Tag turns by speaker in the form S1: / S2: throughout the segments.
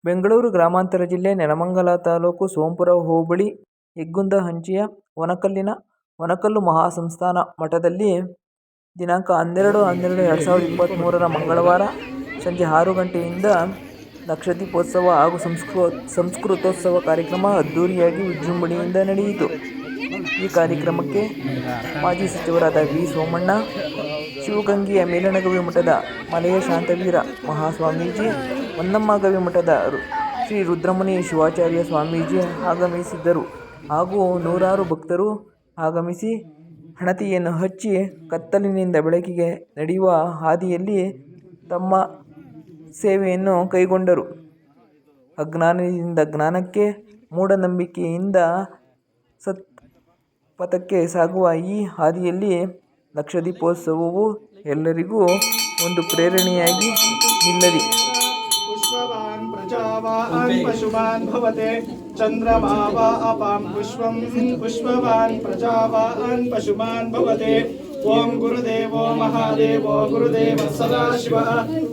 S1: ಬೆಂಗಳೂರು ಗ್ರಾಮಾಂತರ ಜಿಲ್ಲೆ ನೆಲಮಂಗಲ ತಾಲೂಕು ಸೋಂಪುರ ಹೋಬಳಿ ಹೆಗ್ಗುಂದ ಹಂಚಿಯ ವನಕಲ್ಲು ಮಹಾಸಂಸ್ಥಾನ ಮಠದಲ್ಲಿ ದಿನಾಂಕ 12/12/2023 ಮಂಗಳವಾರ ಸಂಜೆ 6 ಗಂಟೆಯಿಂದ ಲಕ್ಷದೀಪೋತ್ಸವ ಹಾಗೂ ಸಂಸ್ಕೃತೋತ್ಸವ ಕಾರ್ಯಕ್ರಮ ಅದ್ದೂರಿಯಾಗಿ ವಿಜೃಂಭಣೆಯಿಂದ ನಡೆಯಿತು. ಈ ಕಾರ್ಯಕ್ರಮಕ್ಕೆ ಮಾಜಿ ಸಚಿವರಾದ ವಿ. ಸೋಮಣ್ಣ, ಶಿವಗಂಗೆಯ ಮೇಲಣಗವಿ ಮಠದ ಮಲೆಯ ಶಾಂತವೀರ ಮಹಾಸ್ವಾಮೀಜಿ, ಹೊನ್ನಮ್ಮ ಗವಿ ಮಠದ ಶ್ರೀ ರುದ್ರಮುನಿ ಶಿವಾಚಾರ್ಯ ಸ್ವಾಮೀಜಿ ಆಗಮಿಸಿದ್ದರು ಹಾಗೂ ನೂರಾರು ಭಕ್ತರು ಆಗಮಿಸಿ ಹಣತೆಯನ್ನು ಹಚ್ಚಿ ಕತ್ತಲಿನಿಂದ ಬೆಳಕಿಗೆ ನಡೆಯುವ ಹಾದಿಯಲ್ಲಿ ತಮ್ಮ ಸೇವೆಯನ್ನು ಕೈಗೊಂಡರು. ಅಜ್ಞಾನದಿಂದ ಜ್ಞಾನಕ್ಕೆ, ಮೂಢನಂಬಿಕೆಯಿಂದ ಸತ್ಪಥಕ್ಕೆ ಸಾಗುವ ಈ ಹಾದಿಯಲ್ಲಿ ಲಕ್ಷದೀಪೋತ್ಸವವು ಎಲ್ಲರಿಗೂ ಒಂದು ಪ್ರೇರಣೆಯಾಗಿ ನಿಲ್ಲಲಿ.
S2: पुष्पवान् प्रजावान् पशुमान् भवते चन्द्रमा वा अपां पुष्पं पुष्पवान् प्रजावान् पशुमान् भवते। ओम गुरुदेवो महादेवो गुरुदेव सदाशिवः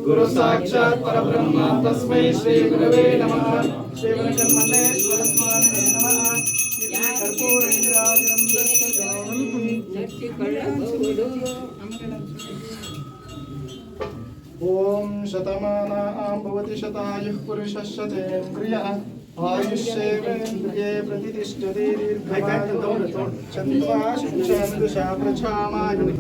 S2: गुरु साक्षात् परब्रह्म तस्मै श्री गुरवे नमः। श्रीवरकर्मणेश्वर स्वामिने नमः। कर्पूरनीराजनं दर्शयामि। ओम शतमानां भवति शतायुः पुरुषः शतेन्द्रियः आयुष्येवेन्द्रिये प्रतिष्ठते दीर्घमायुः चन्द्राशुषामृषा प्रजामायुः